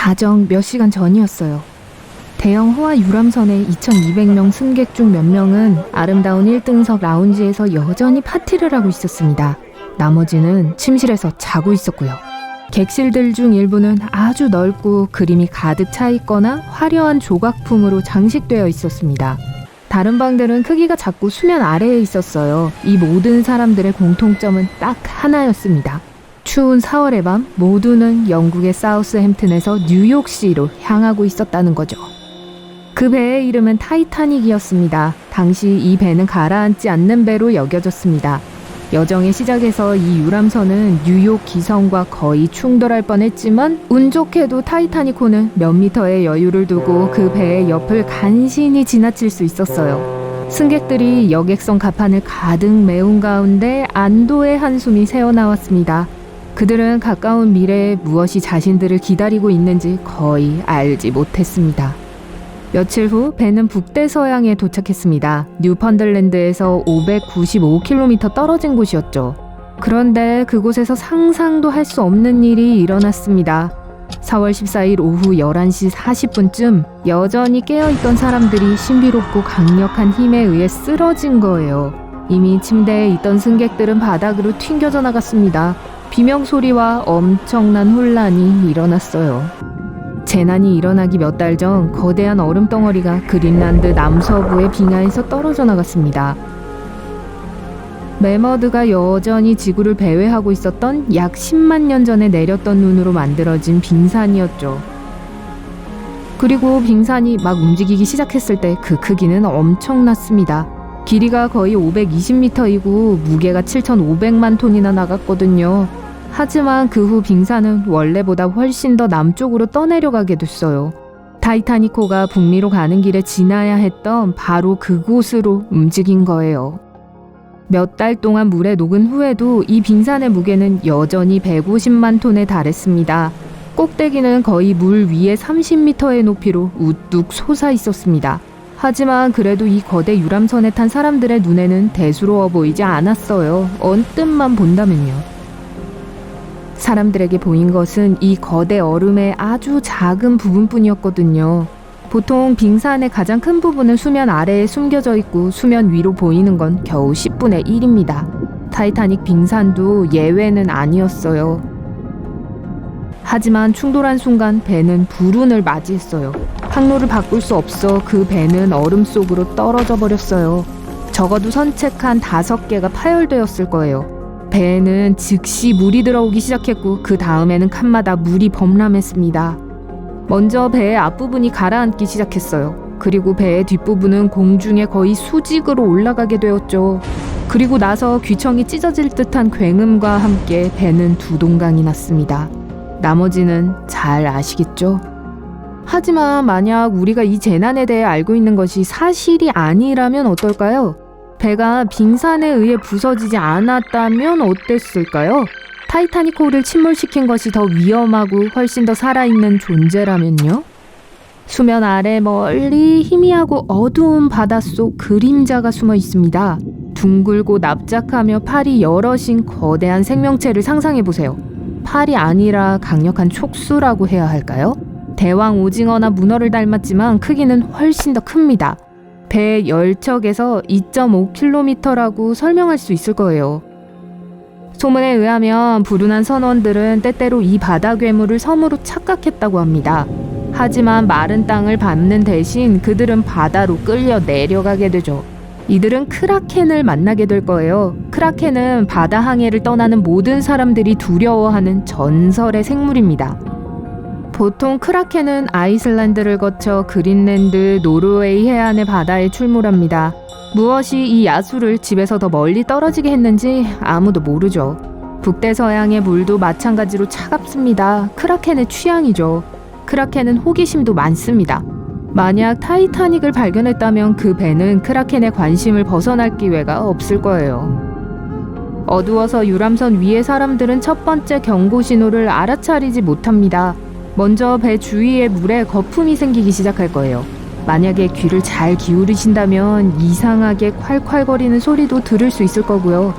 자정 몇 시간 전이었어요. 대형 호화 유람선의 2200명 승객 중 몇 명은 아름다운 1등석 라운지에서 여전히 파티를 하고 있었습니다. 나머지는 침실에서 자고 있었고요. 객실들 중 일부는 아주 넓고 그림이 가득 차 있거나 화려한 조각품으로 장식되어 있었습니다. 다른 방들은 크기가 작고 수면 아래에 있었어요. 이 모든 사람들의 공통점은 딱 하나였습니다. 추운 4월의 밤 모두는 영국의 사우스햄튼에서 뉴욕시로 향하고 있었다는 거죠. 그 배의 이름은 타이타닉이었습니다. 당시 이 배는 가라앉지 않는 배로 여겨졌습니다. 여정의 시작에서 이 유람선은 뉴욕 기선과 거의 충돌할 뻔했지만 운 좋게도 타이타닉호는 몇 미터의 여유를 두고 그 배의 옆을 간신히 지나칠 수 있었어요. 승객들이 여객선 갑판을 가득 메운 가운데 안도의 한숨이 새어나왔습니다. 그들은 가까운 미래에 무엇이 자신들을 기다리고 있는지 거의 알지 못했습니다. 며칠 후 배는 북대서양에 도착했습니다. 뉴펀들랜드에서 595km 떨어진 곳이었죠. 그런데 그곳에서 상상도 할 수 없는 일이 일어났습니다. 4월 14일 오후 11시 40분쯤 여전히 깨어있던 사람들이 신비롭고 강력한 힘에 의해 쓰러진 거예요. 이미 침대에 있던 승객들은 바닥으로 튕겨져 나갔습니다. 비명소리와 엄청난 혼란이 일어났어요. 재난이 일어나기 몇 달 전 거대한 얼음덩어리가 그린란드 남서부의 빙하에서 떨어져 나갔습니다. 매머드가 여전히 지구를 배회하고 있었던 약 10만 년 전에 내렸던 눈으로 만들어진 빙산이었죠. 그리고 빙산이 막 움직이기 시작했을 때 그 크기는 엄청났습니다. 길이가 거의 520m이고 무게가 7,500만 톤이나 나갔거든요. 하지만 그 후 빙산은 원래보다 훨씬 더 남쪽으로 떠내려가게 됐어요. 타이타닉호가 북미로 가는 길에 지나야 했던 바로 그곳으로 움직인 거예요. 몇 달 동안 물에 녹은 후에도 이 빙산의 무게는 여전히 150만 톤에 달했습니다. 꼭대기는 거의 물 위에 30m의 높이로 우뚝 솟아 있었습니다. 하지만 그래도 이 거대 유람선에 탄 사람들의 눈에는 대수로워 보이지 않았어요. 언뜻만 본다면요. 사람들에게 보인 것은 이 거대 얼음의 아주 작은 부분뿐이었거든요. 보통 빙산의 가장 큰 부분은 수면 아래에 숨겨져 있고 수면 위로 보이는 건 겨우 10분의 1입니다. 타이타닉 빙산도 예외는 아니었어요. 하지만 충돌한 순간 배는 불운을 맞이했어요. 항로를 바꿀 수 없어 그 배는 얼음 속으로 떨어져 버렸어요. 적어도 선체 칸 5개가 파열되었을 거예요. 배에는 즉시 물이 들어오기 시작했고 그 다음에는 칸마다 물이 범람했습니다. 먼저 배의 앞부분이 가라앉기 시작했어요. 그리고 배의 뒷부분은 공중에 거의 수직으로 올라가게 되었죠. 그리고 나서 귀청이 찢어질 듯한 굉음과 함께 배는 두 동강이 났습니다. 나머지는 잘 아시겠죠? 하지만 만약 우리가 이 재난에 대해 알고 있는 것이 사실이 아니라면 어떨까요? 배가 빙산에 의해 부서지지 않았다면 어땠을까요? 타이타닉호를 침몰시킨 것이 더 위험하고 훨씬 더 살아있는 존재라면요? 수면 아래 멀리 희미하고 어두운 바닷속 그림자가 숨어 있습니다. 둥글고 납작하며 팔이 여럿인 거대한 생명체를 상상해보세요. 팔이 아니라 강력한 촉수라고 해야 할까요? 대왕 오징어나 문어를 닮았지만 크기는 훨씬 더 큽니다. 배 열척에서 2.5km라고 설명할 수 있을 거예요. 소문에 의하면 불운한 선원들은 때때로 이 바다 괴물을 섬으로 착각했다고 합니다. 하지만 마른 땅을 밟는 대신 그들은 바다로 끌려 내려가게 되죠. 이들은 크라켄을 만나게 될 거예요. 크라켄은 바다 항해를 떠나는 모든 사람들이 두려워하는 전설의 생물입니다. 보통 크라켄은 아이슬란드를 거쳐 그린랜드, 노르웨이 해안의 바다에 출몰합니다. 무엇이 이 야수를 집에서 더 멀리 떨어지게 했는지 아무도 모르죠. 북대서양의 물도 마찬가지로 차갑습니다. 크라켄의 취향이죠. 크라켄은 호기심도 많습니다. 만약 타이타닉을 발견했다면 그 배는 크라켄의 관심을 벗어날 기회가 없을 거예요. 어두워서 유람선 위의 사람들은 첫 번째 경고 신호를 알아차리지 못합니다. 먼저 배 주위의 물에 거품이 생기기 시작할 거예요. 만약에 귀를 잘 기울이신다면 이상하게 콸콸거리는 소리도 들을 수 있을 거고요.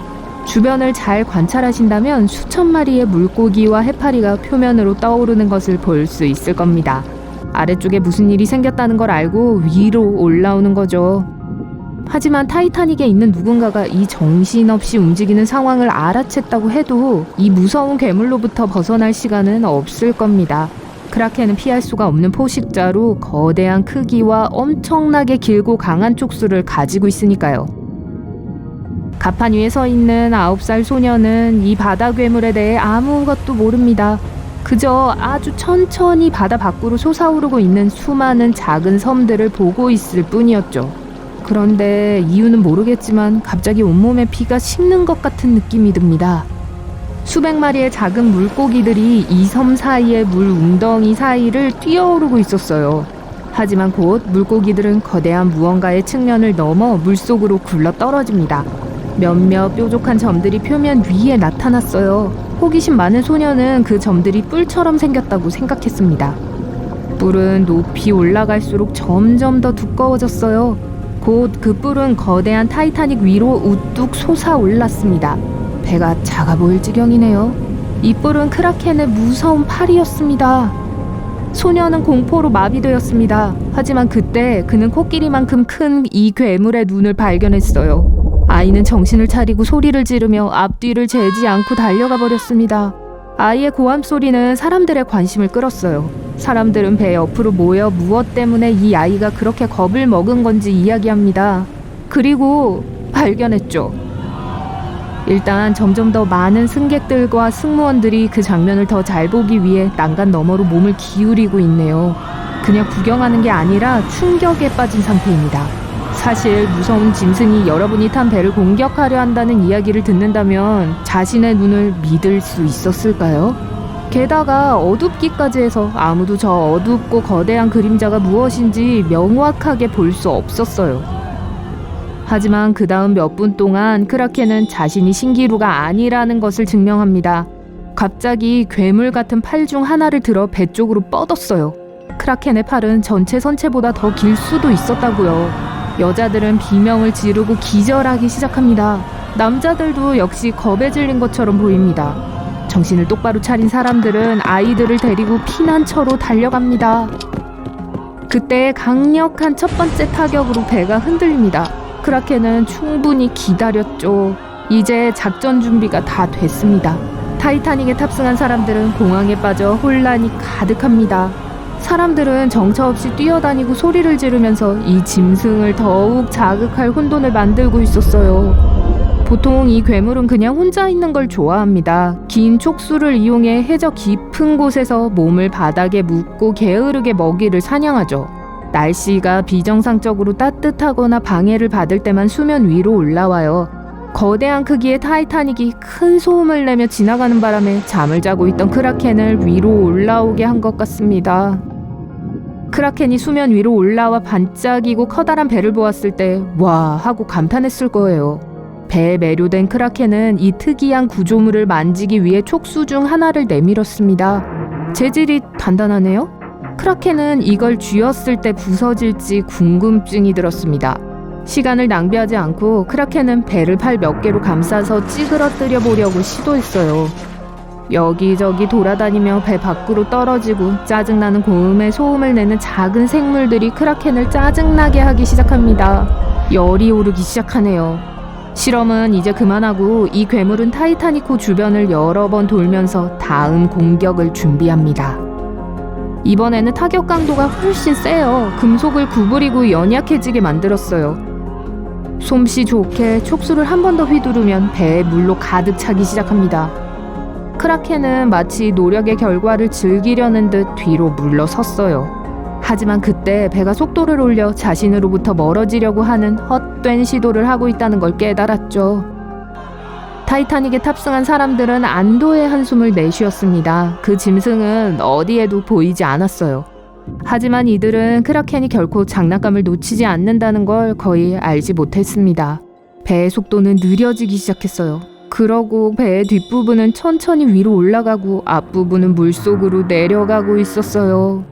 주변을 잘 관찰하신다면 수천 마리의 물고기와 해파리가 표면으로 떠오르는 것을 볼 수 있을 겁니다. 아래쪽에 무슨 일이 생겼다는 걸 알고 위로 올라오는 거죠. 하지만 타이타닉에 있는 누군가가 이 정신없이 움직이는 상황을 알아챘다고 해도 이 무서운 괴물로부터 벗어날 시간은 없을 겁니다. 크라켄은 피할 수가 없는 포식자로 거대한 크기와 엄청나게 길고 강한 촉수를 가지고 있으니까요. 갑판 위에 서 있는 9살 소녀는 이 바다 괴물에 대해 아무것도 모릅니다. 그저 아주 천천히 바다 밖으로 솟아오르고 있는 수많은 작은 섬들을 보고 있을 뿐이었죠. 그런데 이유는 모르겠지만 갑자기 온몸에 피가 식는 것 같은 느낌이 듭니다. 수백 마리의 작은 물고기들이 이 섬 사이의 물 웅덩이 사이를 뛰어오르고 있었어요. 하지만 곧 물고기들은 거대한 무언가의 측면을 넘어 물속으로 굴러 떨어집니다. 몇몇 뾰족한 점들이 표면 위에 나타났어요. 호기심 많은 소녀는 그 점들이 뿔처럼 생겼다고 생각했습니다. 뿔은 높이 올라갈수록 점점 더 두꺼워졌어요. 곧 그 뿔은 거대한 타이타닉 위로 우뚝 솟아올랐습니다. 배가 작아 보일 지경이네요. 이 뿔은 크라켄의 무서운 팔이었습니다. 소녀는 공포로 마비되었습니다. 하지만 그때 그는 코끼리만큼 큰 이 괴물의 눈을 발견했어요. 아이는 정신을 차리고 소리를 지르며 앞뒤를 재지 않고 달려가 버렸습니다. 아이의 고함 소리는 사람들의 관심을 끌었어요. 사람들은 배 옆으로 모여 무엇 때문에 이 아이가 그렇게 겁을 먹은 건지 이야기합니다. 그리고 발견했죠. 일단 점점 더 많은 승객들과 승무원들이 그 장면을 더 잘 보기 위해 난간 너머로 몸을 기울이고 있네요. 그냥 구경하는 게 아니라 충격에 빠진 상태입니다. 사실 무서운 짐승이 여러분이 탄 배를 공격하려 한다는 이야기를 듣는다면 자신의 눈을 믿을 수 있었을까요? 게다가 어둡기까지 해서 아무도 저 어둡고 거대한 그림자가 무엇인지 명확하게 볼 수 없었어요. 하지만 그 다음 몇 분 동안 크라켄은 자신이 신기루가 아니라는 것을 증명합니다. 갑자기 괴물 같은 팔 중 하나를 들어 배 쪽으로 뻗었어요. 크라켄의 팔은 전체 선체보다 더 길 수도 있었다고요. 여자들은 비명을 지르고 기절하기 시작합니다. 남자들도 역시 겁에 질린 것처럼 보입니다. 정신을 똑바로 차린 사람들은 아이들을 데리고 피난처로 달려갑니다. 그때 강력한 첫 번째 타격으로 배가 흔들립니다. 크라켄은 충분히 기다렸죠. 이제 작전 준비가 다 됐습니다. 타이타닉에 탑승한 사람들은 공황에 빠져 혼란이 가득합니다. 사람들은 정처 없이 뛰어다니고 소리를 지르면서 이 짐승을 더욱 자극할 혼돈을 만들고 있었어요. 보통 이 괴물은 그냥 혼자 있는 걸 좋아합니다. 긴 촉수를 이용해 해저 깊은 곳에서 몸을 바닥에 묶고 게으르게 먹이를 사냥하죠. 날씨가 비정상적으로 따뜻하거나 방해를 받을 때만 수면 위로 올라와요. 거대한 크기의 타이타닉이 큰 소음을 내며 지나가는 바람에 잠을 자고 있던 크라켄을 위로 올라오게 한 것 같습니다. 크라켄이 수면 위로 올라와 반짝이고 커다란 배를 보았을 때 와 하고 감탄했을 거예요. 배에 매료된 크라켄은 이 특이한 구조물을 만지기 위해 촉수 중 하나를 내밀었습니다. 재질이 단단하네요. 크라켄은 이걸 쥐었을 때 부서질지 궁금증이 들었습니다. 시간을 낭비하지 않고 크라켄은 배를 팔 몇 개로 감싸서 찌그러뜨려 보려고 시도했어요. 여기저기 돌아다니며 배 밖으로 떨어지고 짜증나는 고음에 소음을 내는 작은 생물들이 크라켄을 짜증나게 하기 시작합니다. 열이 오르기 시작하네요. 실험은 이제 그만하고 이 괴물은 타이타닉호 주변을 여러 번 돌면서 다음 공격을 준비합니다. 이번에는 타격 강도가 훨씬 세요. 금속을 구부리고 연약해지게 만들었어요. 솜씨 좋게 촉수를 한 번 더 휘두르면 배에 물로 가득 차기 시작합니다. 크라켄은 마치 노력의 결과를 즐기려는 듯 뒤로 물러섰어요. 하지만 그때 배가 속도를 올려 자신으로부터 멀어지려고 하는 헛된 시도를 하고 있다는 걸 깨달았죠. 타이타닉에 탑승한 사람들은 안도의 한숨을 내쉬었습니다. 그 짐승은 어디에도 보이지 않았어요. 하지만 이들은 크라켄이 결코 장난감을 놓치지 않는다는 걸 거의 알지 못했습니다. 배의 속도는 느려지기 시작했어요. 그러고 배의 뒷부분은 천천히 위로 올라가고 앞부분은 물속으로 내려가고 있었어요.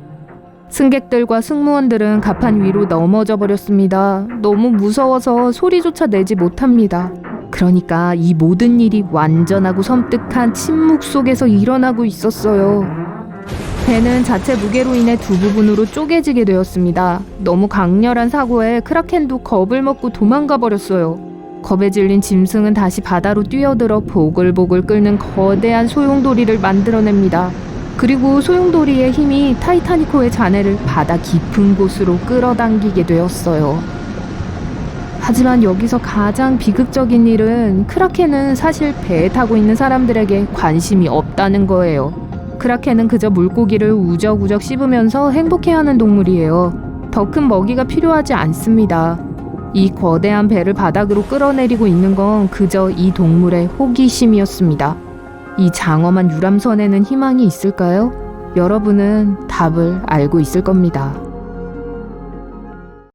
승객들과 승무원들은 갑판 위로 넘어져 버렸습니다. 너무 무서워서 소리조차 내지 못합니다. 그러니까 이 모든 일이 완전하고 섬뜩한 침묵 속에서 일어나고 있었어요. 배는 자체 무게로 인해 두 부분으로 쪼개지게 되었습니다. 너무 강렬한 사고에 크라켄도 겁을 먹고 도망가 버렸어요. 겁에 질린 짐승은 다시 바다로 뛰어들어 보글보글 끓는 거대한 소용돌이를 만들어냅니다. 그리고 소용돌이의 힘이 타이타니코의 잔해를 바다 깊은 곳으로 끌어당기게 되었어요. 하지만 여기서 가장 비극적인 일은 크라켄은 사실 배에 타고 있는 사람들에게 관심이 없다는 거예요. 크라켄은 그저 물고기를 우적우적 씹으면서 행복해하는 동물이에요. 더 큰 먹이가 필요하지 않습니다. 이 거대한 배를 바닥으로 끌어내리고 있는 건 그저 이 동물의 호기심이었습니다. 이 장엄한 유람선에는 희망이 있을까요? 여러분은 답을 알고 있을 겁니다.